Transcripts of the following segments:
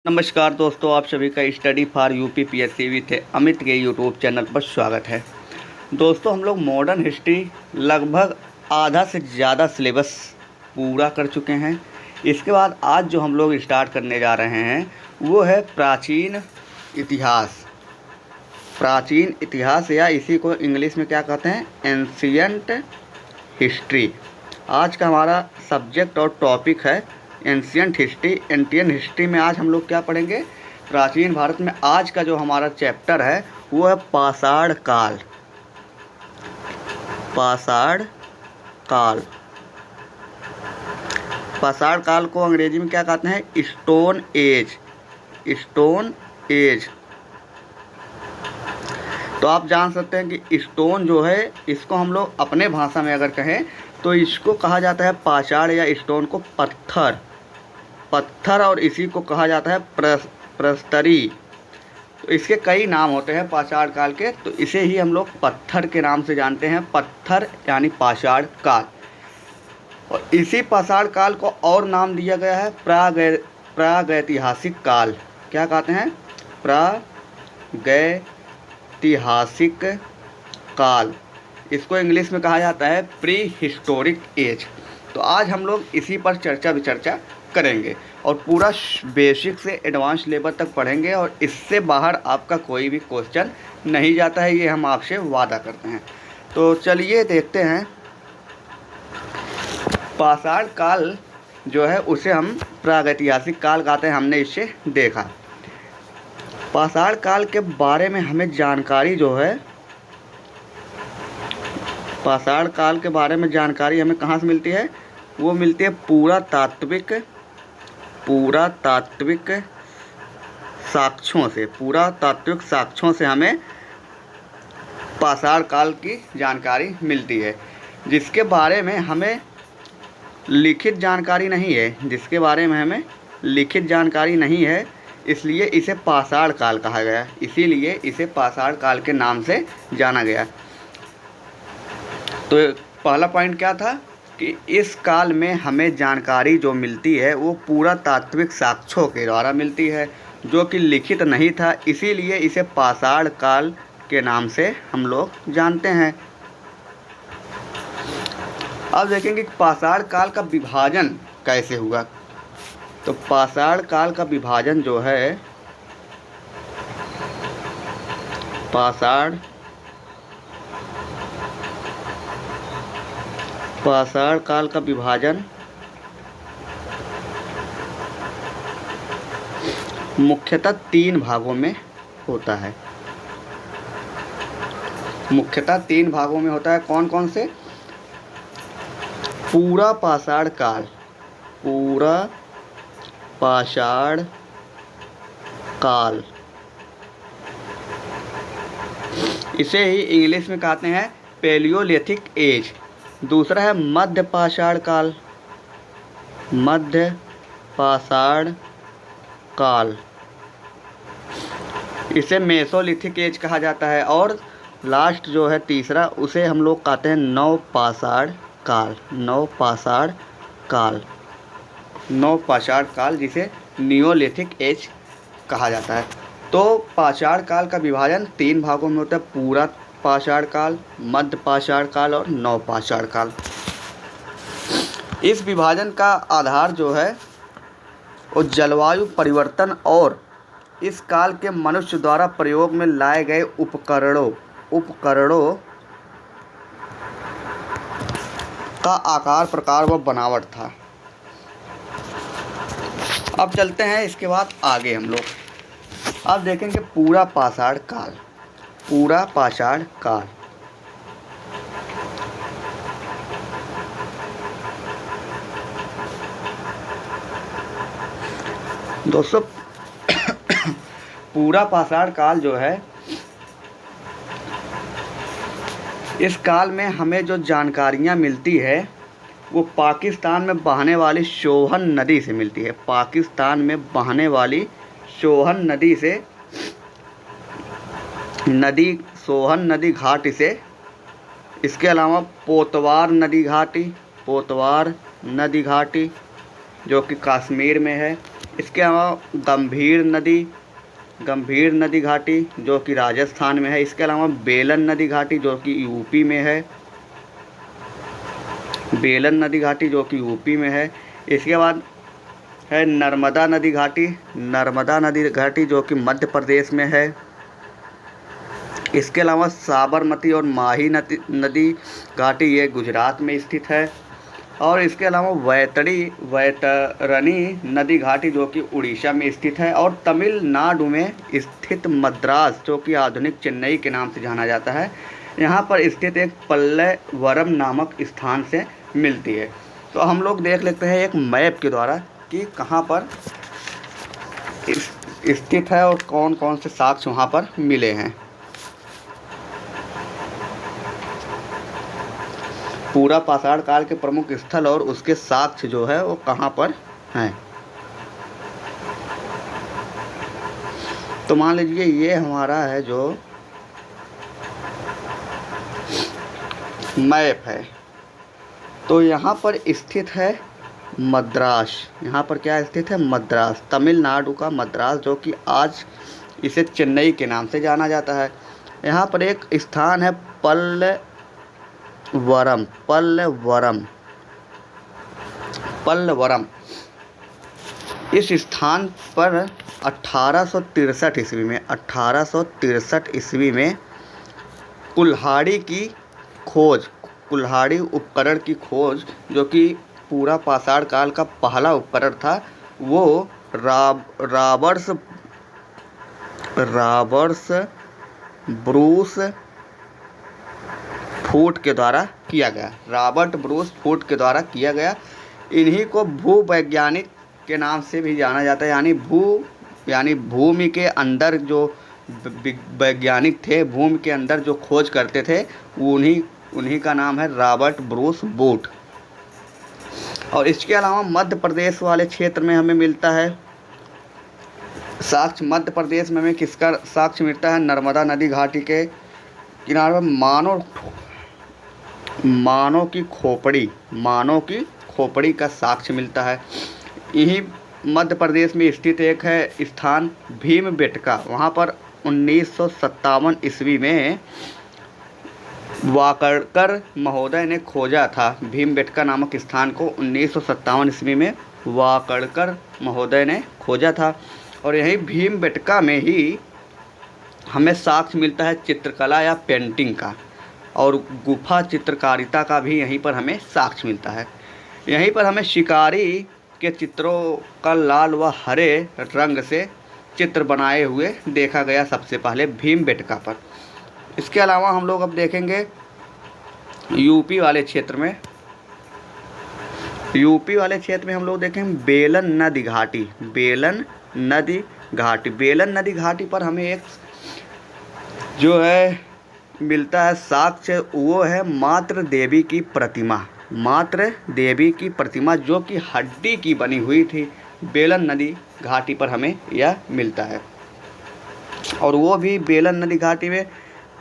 नमस्कार दोस्तों, आप सभी का study for UP PSC with Amit के यूट्यूब चैनल पर स्वागत है। दोस्तों, हम लोग मॉडर्न हिस्ट्री लगभग आधा से ज़्यादा सिलेबस पूरा कर चुके हैं। इसके बाद आज जो हम लोग स्टार्ट करने जा रहे हैं वो है प्राचीन इतिहास। प्राचीन इतिहास या इसी को इंग्लिश में क्या कहते हैं, एंशियंट हिस्ट्री। आज का हमारा सब्जेक्ट और टॉपिक है एंशियंट हिस्ट्री। एंशियंट हिस्ट्री में आज हम लोग क्या पढ़ेंगे, प्राचीन भारत में। आज का जो हमारा चैप्टर है वो है पाषाण काल। पाषाण काल, पाषाण काल को अंग्रेजी में क्या कहते हैं, स्टोन एज। Stone age. तो आप जान सकते हैं कि स्टोन जो है, इसको हम लोग अपने भाषा में अगर कहें तो इसको कहा जाता है पाषाण या स्टोन को पत्थर। पत्थर और इसी को कहा जाता है प्रस्तरी। तो इसके कई नाम होते हैं पाषाण काल के, तो इसे ही हम लोग पत्थर के नाम से जानते हैं। पत्थर यानी पाषाण काल। और इसी पाषाण काल को और नाम दिया गया है प्रागैतिहासिक काल। क्या कहते हैं, प्रागैतिहासिक काल। इसको इंग्लिश में कहा जाता है प्री हिस्टोरिक एज। तो आज हम लोग इसी पर विचर्चा करेंगे और पूरा बेसिक से एडवांस लेवल तक पढ़ेंगे, और इससे बाहर आपका कोई भी क्वेश्चन नहीं जाता है, ये हम आपसे वादा करते हैं। तो चलिए देखते हैं। पाषाण काल जो है उसे हम प्रागैतिहासिक काल कहते हैं, हमने इसे देखा। पाषाण काल के बारे में हमें जानकारी जो है, पाषाण काल के बारे में जानकारी हमें कहाँ से मिलती है, वो मिलती है पुरातात्विक साक्ष्यों से। पुरातात्विक साक्ष्यों से हमें पाषाण काल की जानकारी मिलती है, जिसके बारे में हमें लिखित जानकारी नहीं है। जिसके बारे में हमें लिखित जानकारी नहीं है, इसलिए इसे पाषाण काल कहा गया। इसीलिए इसे पाषाण काल के नाम से जाना गया। तो पहला पॉइंट क्या था कि इस काल में हमें जानकारी जो मिलती है वो पुरातात्विक साक्ष्यों के द्वारा मिलती है, जो कि लिखित नहीं था। इसीलिए इसे पाषाण काल के नाम से हम लोग जानते हैं। अब देखेंगे कि पाषाण काल का विभाजन कैसे हुआ। तो पाषाण काल का विभाजन जो है, पाषाण काल का विभाजन मुख्यतः 3 भागों में होता है। मुख्यतः 3 भागों में होता है। कौन कौन से, पूरा पाषाण काल, पूरा पाषाण काल, इसे ही इंग्लिश में कहते हैं पैलियोलिथिक एज। दूसरा है मध्य पाषाण काल, मध्य पाषाण काल, इसे मेसोलिथिक एज कहा जाता है। और लास्ट जो है तीसरा, उसे हम लोग कहते हैं नवपाषाण काल। नवपाषाण काल, नवपाषाण काल, जिसे नियोलिथिक एज कहा जाता है। तो पाषाण काल का विभाजन 3 भागों में होता है, पूरा पाषाण काल, मध्य पाषाण काल और नवपाषाण काल। इस विभाजन का आधार जो है वो जलवायु परिवर्तन और इस काल के मनुष्य द्वारा प्रयोग में लाए गए उपकरणों का आकार, प्रकार व बनावट था। अब चलते हैं इसके बाद आगे हम लोग। अब देखेंगे पूरा पाषाण काल। पूरा पाषाण काल, दोस्तों पूरा पाषाण काल जो है, इस काल में हमें जो जानकारियाँ मिलती है वो पाकिस्तान में बहने वाली सोहन नदी से मिलती है। पाकिस्तान में बहने वाली सोहन नदी से, सोहन नदी घाटी से, इसके अलावा पोतवार नदी घाटी, जो कि कश्मीर में है। इसके अलावा गंभीर नदी घाटी जो कि राजस्थान में है। इसके अलावा बेलन नदी घाटी जो कि यूपी में है। बेलन नदी घाटी जो कि यूपी में है। इसके बाद है नर्मदा नदी घाटी जो कि मध्य प्रदेश में है। इसके अलावा साबरमती और माही नदी घाटी ये गुजरात में स्थित है। और इसके अलावा वैतरणी नदी घाटी जो कि उड़ीसा में स्थित है। और तमिलनाडु में स्थित मद्रास जो कि आधुनिक चेन्नई के नाम से जाना जाता है, यहाँ पर स्थित एक पल्लवरम नामक स्थान से मिलती है। तो हम लोग देख लेते हैं एक मैप के द्वारा कि कहाँ पर स्थित है और कौन कौन से साक्ष्य वहाँ पर मिले हैं। पूरा पाषाण काल के प्रमुख स्थल और उसके साक्ष्य जो है वो कहाँ पर हैं। तो मान लीजिए ये हमारा है जो मैप है। तो यहाँ पर स्थित है मद्रास। यहाँ पर क्या स्थित है? मद्रास, तमिलनाडु का मद्रास जो कि आज इसे चेन्नई के नाम से जाना जाता है। यहाँ पर एक स्थान है पल्लवरम। इस स्थान पर 1863 ईस्वी में कुल्हाड़ी उपकरण की खोज जो कि पूरा पाषाण काल का पहला उपकरण था, वो रॉबर्ट ब्रूस फूट के द्वारा किया गया। इन्हीं को भूवैज्ञानिक के नाम से भी जाना जाता है, यानी भूमि के अंदर जो वैज्ञानिक थे, भूमि के अंदर जो खोज करते थे, उन्हीं का नाम है रॉबर्ट ब्रूस बूट। और इसके अलावा मध्य प्रदेश वाले क्षेत्र में हमें मिलता है साक्ष्य। मध्य प्रदेश में हमें किसका साक्ष्य मिलता है? नर्मदा नदी घाटी के किनारे में मानव की खोपड़ी का साक्ष्य मिलता है। यही मध्य प्रदेश में स्थित एक है स्थान भीमबेटका। वहाँ पर 1957 ईस्वी में वाकड़कर महोदय ने खोजा था। भीमबेटका नामक स्थान को 1957 ईस्वी में वाकड़कर महोदय ने खोजा था। और यही भीमबेटका में ही हमें साक्ष्य मिलता है चित्रकला या पेंटिंग का, और गुफा चित्रकारिता का भी यहीं पर हमें साक्ष्य मिलता है। यहीं पर हमें शिकारी के चित्रों का लाल व हरे रंग से चित्र बनाए हुए देखा गया सबसे पहले भीमबेटका पर। इसके अलावा हम लोग अब देखेंगे यूपी वाले क्षेत्र में हम लोग देखेंगे बेलन नदी घाटी पर हमें एक जो है मिलता है साक्ष्य, वो है मात्र देवी की प्रतिमा जो कि हड्डी की बनी हुई थी। बेलन नदी घाटी पर हमें यह मिलता है। और वो भी बेलन नदी घाटी में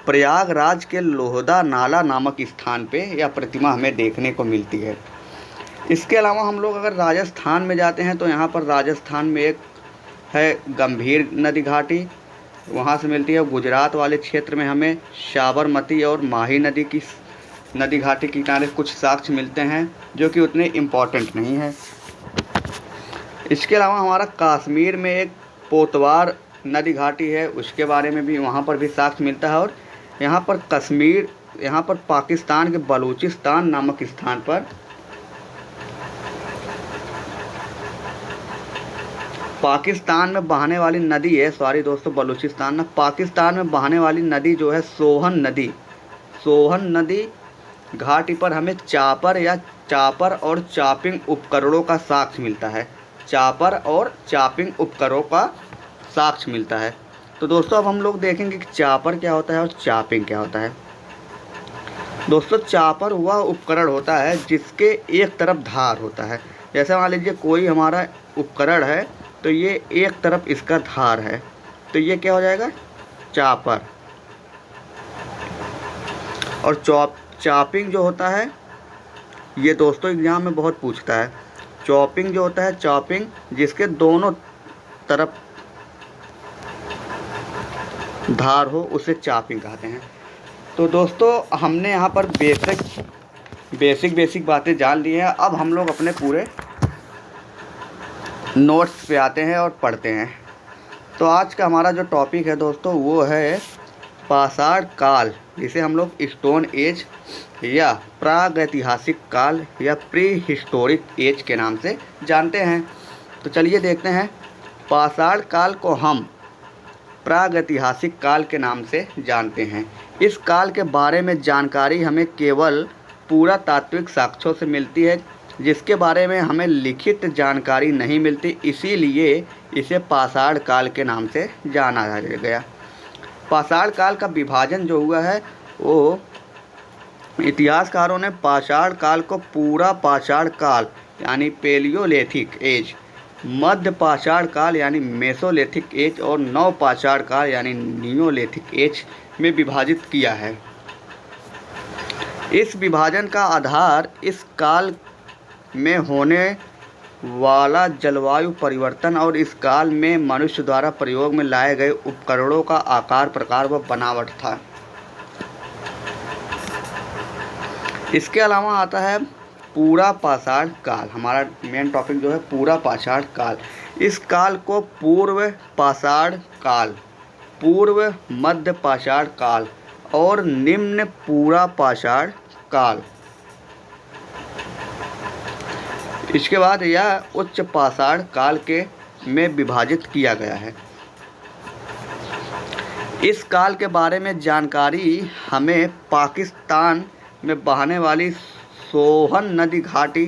प्रयागराज के लोहदा नाला नामक स्थान पे यह प्रतिमा हमें देखने को मिलती है। इसके अलावा हम लोग अगर राजस्थान में जाते हैं तो यहाँ पर राजस्थान में एक है गंभीर नदी घाटी, वहाँ से मिलती है। गुजरात वाले क्षेत्र में हमें साबरमती और माही नदी घाटी के किनारे कुछ साक्ष्य मिलते हैं जो कि उतने इम्पोर्टेंट नहीं है। इसके अलावा हमारा कश्मीर में एक पोतवार नदी घाटी है, उसके बारे में भी वहाँ पर भी साक्ष्य मिलता है। और यहाँ पर पाकिस्तान के बलूचिस्तान नामक स्थान पर पाकिस्तान में बहने वाली नदी है, बलूचिस्तान में पाकिस्तान में बहने वाली नदी जो है सोहन नदी घाटी पर हमें चापर और चॉपिंग उपकरणों का साक्ष्य मिलता है। तो दोस्तों अब हम लोग देखेंगे कि चापर क्या होता है और चॉपिंग क्या होता है। दोस्तों चापर वह उपकरण होता है जिसके एक तरफ धार होता है। जैसे मान लीजिए कोई हमारा उपकरण है तो ये एक तरफ इसका धार है, तो ये क्या हो जाएगा? चापर। और चॉपिंग जो होता है, ये दोस्तों एग्जाम में बहुत पूछता है। चॉपिंग जो होता है, चॉपिंग जिसके दोनों तरफ धार हो उसे चॉपिंग कहते हैं। तो दोस्तों हमने यहाँ पर बेसिक बातें जान ली हैं। अब हम लोग अपने पूरे नोट्स पे आते हैं और पढ़ते हैं। तो आज का हमारा जो टॉपिक है दोस्तों वो है पाषाण काल, जिसे हम लोग स्टोन एज या प्रागैतिहासिक काल या प्री हिस्टोरिक एज के नाम से जानते हैं। तो चलिए देखते हैं। पाषाण काल को हम प्रागैतिहासिक काल के नाम से जानते हैं। इस काल के बारे में जानकारी हमें केवल पुरातात्विक साक्ष्यों से मिलती है, जिसके बारे में हमें लिखित जानकारी नहीं मिलती, इसीलिए इसे पाषाण काल के नाम से जाना गया। पाषाण काल का विभाजन जो हुआ है वो इतिहासकारों ने पाषाण काल को पूरा पाषाण काल यानी पेलियोलिथिक एज, मध्य पाषाण काल यानी मेसोलिथिक एज और नव पाषाण काल यानी नियोलिथिक एज में विभाजित किया है। इस विभाजन का आधार इस काल में होने वाला जलवायु परिवर्तन और इस काल में मनुष्य द्वारा प्रयोग में लाए गए उपकरणों का आकार, प्रकार व बनावट था। इसके अलावा आता है पूरा पाषाण काल। हमारा मेन टॉपिक जो है पूरा पाषाण काल। इस काल को पूर्व पाषाण काल, पूर्व मध्य पाषाण काल और निम्न पूरा पाषाण काल, इसके बाद यह उच्च पाषाण काल के में विभाजित किया गया है। इस काल के बारे में जानकारी हमें पाकिस्तान में बहने वाली सोहन नदी घाटी,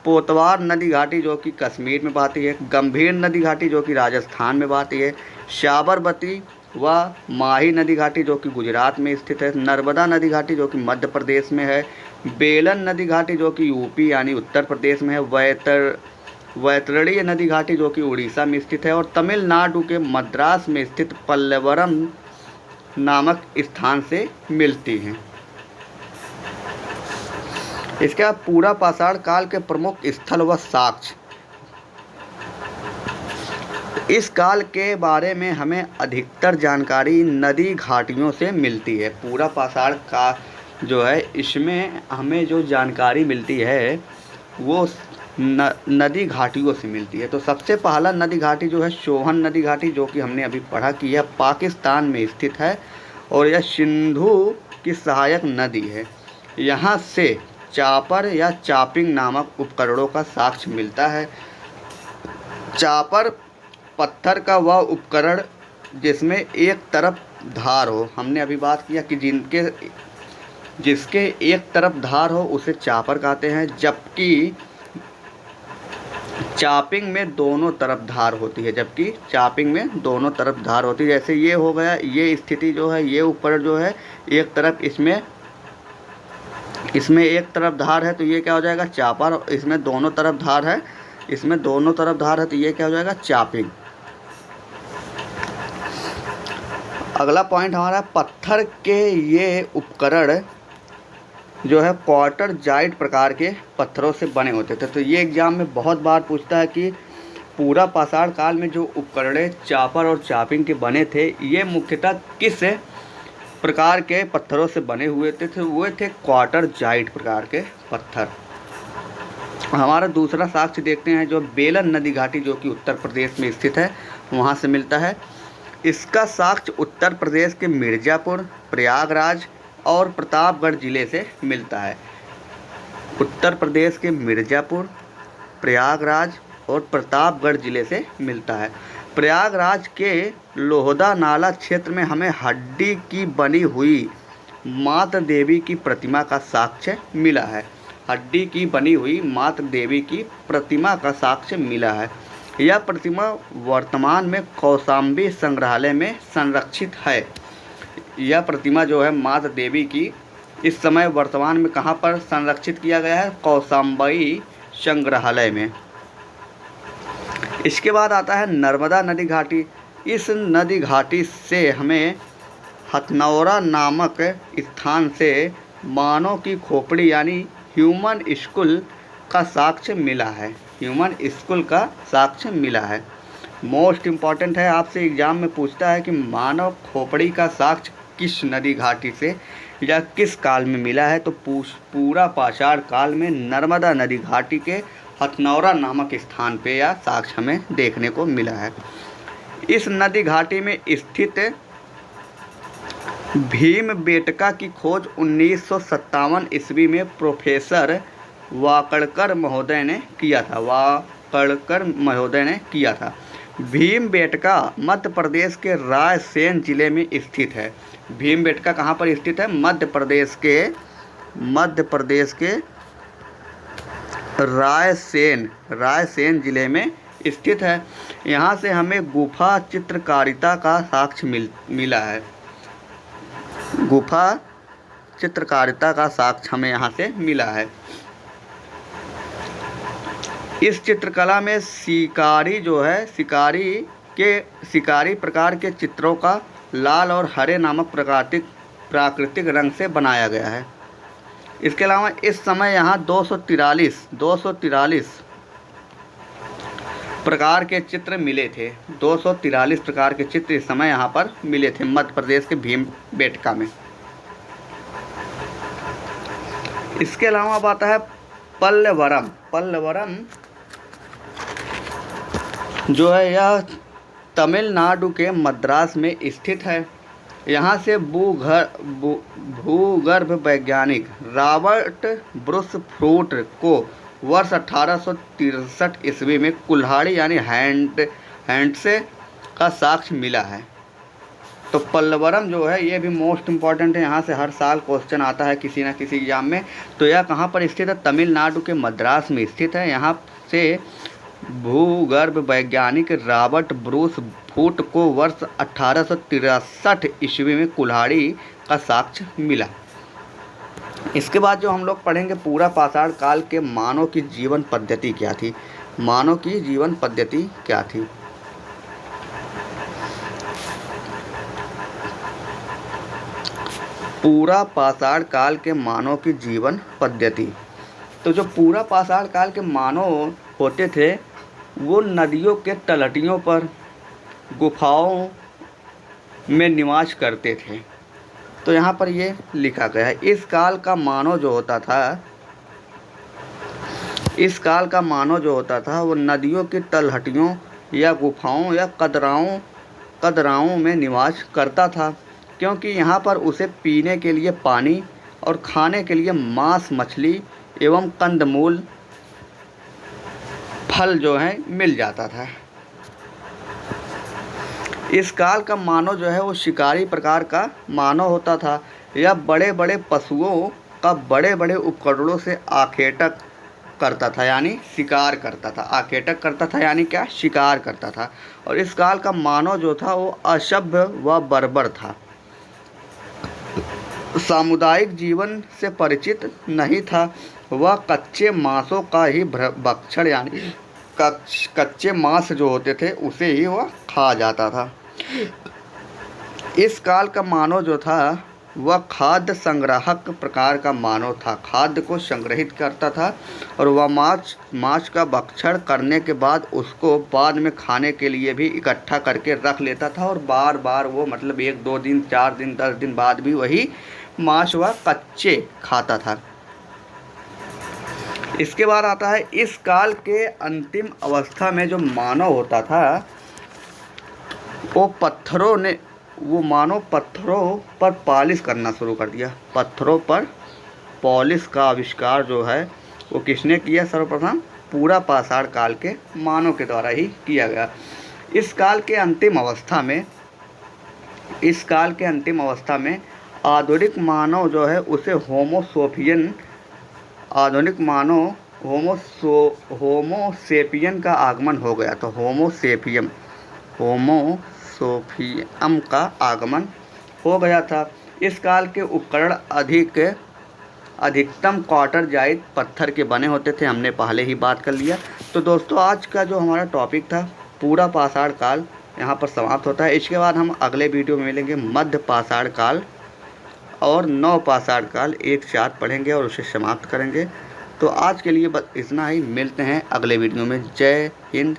पोतवार नदी घाटी जो कि कश्मीर में बहती है, गंभीर नदी घाटी जो कि राजस्थान में बहती है, साबरमती व माही नदी घाटी जो कि गुजरात में स्थित है, नर्मदा नदी घाटी जो कि मध्य प्रदेश में है, बेलन नदी घाटी जो कि यूपी यानी उत्तर प्रदेश में है, वैतरणी नदी घाटी जो कि उड़ीसा में स्थित है और तमिलनाडु के मद्रास में स्थित पल्लवरम नामक स्थान से मिलती हैं। इसके बाद पूरा पाषाण काल के प्रमुख स्थल व साक्ष्य। इस काल के बारे में हमें अधिकतर जानकारी नदी घाटियों से मिलती है। पूरा पाषाण का जो है इसमें हमें जो जानकारी मिलती है वो नदी घाटियों से मिलती है। तो सबसे पहला नदी घाटी जो है सोहन नदी घाटी, जो कि हमने अभी पढ़ा कि यह पाकिस्तान में स्थित है और यह सिंधु की सहायक नदी है। यहाँ से चापर या चॉपिंग नामक उपकरणों का साक्ष्य मिलता है। चापर पत्थर का वह उपकरण जिसमें एक तरफ धार हो, हमने अभी बात किया कि जिसके एक तरफ धार हो उसे चापर कहते हैं, जबकि चॉपिंग में दोनों तरफ धार होती है, जबकि चॉपिंग में दोनों तरफ धार होती है। जैसे ये हो गया, ये स्थिति जो है, ये उपकरण जो है एक तरफ इसमें एक तरफ धार है तो ये क्या हो जाएगा चापर, इसमें दोनों तरफ धार है, इसमें दोनों तरफ धार है तो ये क्या हो जाएगा चॉपिंग। अगला पॉइंट हमारा पत्थर के ये उपकरण जो है क्वार्टर जाइट प्रकार के पत्थरों से बने होते थे। तो ये एग्जाम में बहुत बार पूछता है कि पूरा पाषाण काल में जो उपकरण चापर और चॉपिंग के बने थे ये मुख्यतः किस प्रकार के पत्थरों से बने हुए थे। वो थे क्वार्टर जाइट प्रकार के पत्थर। हमारा दूसरा साक्ष्य देखते हैं जो बेलन नदी घाटी जो कि उत्तर प्रदेश में स्थित है वहाँ से मिलता है। इसका साक्ष्य उत्तर प्रदेश के मिर्ज़ापुर, प्रयागराज और प्रतापगढ़ ज़िले से मिलता है। उत्तर प्रदेश के मिर्ज़ापुर, प्रयागराज और प्रतापगढ़ ज़िले से मिलता है। प्रयागराज के लोहदा नाला क्षेत्र में हमें हड्डी की बनी हुई माता देवी की प्रतिमा का साक्ष्य मिला है। हड्डी की बनी हुई माता देवी की प्रतिमा का साक्ष्य मिला है। यह प्रतिमा वर्तमान में कौशाम्बी संग्रहालय में संरक्षित है। यह प्रतिमा जो है माता देवी की इस समय वर्तमान में कहाँ पर संरक्षित किया गया है, कौशाम्बी संग्रहालय में। इसके बाद आता है नर्मदा नदी घाटी। इस नदी घाटी से हमें हथनौरा नामक स्थान से मानव की खोपड़ी यानी ह्यूमन स्कुल का साक्ष्य मिला है। ह्यूमन स्कूल का साक्ष्य मिला है। मोस्ट इम्पॉर्टेंट है, आपसे एग्जाम में पूछता है कि मानव खोपड़ी का साक्ष्य किस नदी घाटी से या किस काल में मिला है, तो पूरा पाषाण काल में नर्मदा नदी घाटी के हथनौरा नामक स्थान पे यह साक्ष्य हमें देखने को मिला है। इस नदी घाटी में स्थित भीमबेटका की खोज 1957 ईस्वी में प्रोफेसर वाकड़कर महोदय ने किया था। भीमबेटका मध्य प्रदेश के रायसेन जिले में स्थित है। भीमबेटका कहाँ पर स्थित है? मध्य प्रदेश के रायसेन जिले में स्थित है। यहाँ से हमें गुफा चित्रकारिता का साक्ष्य मिला है। गुफा चित्रकारिता का साक्ष्य हमें यहाँ से मिला है। इस चित्रकला में शिकारी प्रकार के चित्रों का लाल और हरे नामक प्राकृतिक रंग से बनाया गया है। इसके अलावा इस समय यहाँ 243 प्रकार के चित्र मिले थे। 243 प्रकार के चित्र इस समय यहाँ पर मिले थे मध्य प्रदेश के भीमबेटका में। इसके अलावा अब आता है पल्लवरम जो है यह तमिलनाडु के मद्रास में स्थित है। यहाँ से भूगर्भ वैज्ञानिक रॉबर्ट ब्रूस फ्रूट को वर्ष 1863 ईस्वी में कुल्हाड़ी यानी हैंडसे का साक्ष्य मिला है। तो पल्लवरम जो है ये भी मोस्ट इम्पॉर्टेंट है, यहाँ से हर साल क्वेश्चन आता है किसी न किसी एग्जाम में। तो यह कहाँ पर स्थित है? तमिलनाडु के मद्रास में स्थित है। यहाँ से भूगर्भ वैज्ञानिक रॉबर्ट ब्रूस फ्रूट को वर्ष 1863 ईस्वी में कुल्हाड़ी का साक्ष्य मिला। इसके बाद जो हम लोग पढ़ेंगे, पूरा पाषाण काल के मानव की जीवन पद्धति क्या थी। पूरा पाषाण काल के मानव की जीवन पद्धति। तो जो पूरा पाषाण काल के मानव होते थे वो नदियों के तलहटियों पर गुफाओं में निवास करते थे। तो यहाँ पर ये लिखा गया है, इस काल का मानव जो होता था वो नदियों की तलहटियों या गुफाओं या कदराओं में निवास करता था, क्योंकि यहाँ पर उसे पीने के लिए पानी और खाने के लिए मांस, मछली एवं कंदमूल, फल जो है मिल जाता था। इस काल का मानव जो है वो शिकारी प्रकार का मानव होता था। यह बड़े बड़े पशुओं का बड़े बड़े उपकरणों से आखेटक करता था, यानी शिकार करता था। आखेटक करता था यानी क्या? शिकार करता था। और इस काल का मानव जो था वो असभ्य व बर्बर था। सामुदायिक जीवन से परिचित नहीं था। वह कच्चे मांसों का ही भक्षण यानी कच्चे मांस जो होते थे उसे ही वह खा जाता था। इस काल का मानव जो था वह खाद्य संग्राहक प्रकार का मानव था। खाद्य को संग्रहित करता था और वह मांस का भक्षण करने के बाद उसको बाद में खाने के लिए भी इकट्ठा करके रख लेता था, और बार बार वो मतलब 1-2 दिन, 4 दिन, 10 दिन बाद भी वही मांस वह कच्चे खाता था। इसके बाद आता है, इस काल के अंतिम अवस्था में जो मानव होता था वो मानव पत्थरों पर पॉलिश करना शुरू कर दिया। पत्थरों पर पॉलिश का आविष्कार जो है वो किसने किया? सर्वप्रथम पूरा पाषाण काल के मानव के द्वारा ही किया गया। इस काल के अंतिम अवस्था में आधुनिक मानव जो है उसे होमोसेपियन का आगमन हो गया। तो होमोसेपियन का आगमन हो गया था। इस काल के उपकरण अधिकतम क्वार्टर जाइत पत्थर के बने होते थे, हमने पहले ही बात कर लिया। तो दोस्तों आज का जो हमारा टॉपिक था पूरा पाषाण काल यहाँ पर समाप्त होता है। इसके बाद हम अगले वीडियो में मिलेंगे, मध्य पाषाण काल और नव पाषाण काल एक साथ पढ़ेंगे और उसे समाप्त करेंगे। तो आज के लिए बस इतना ही, मिलते हैं अगले वीडियो में। जय हिंद,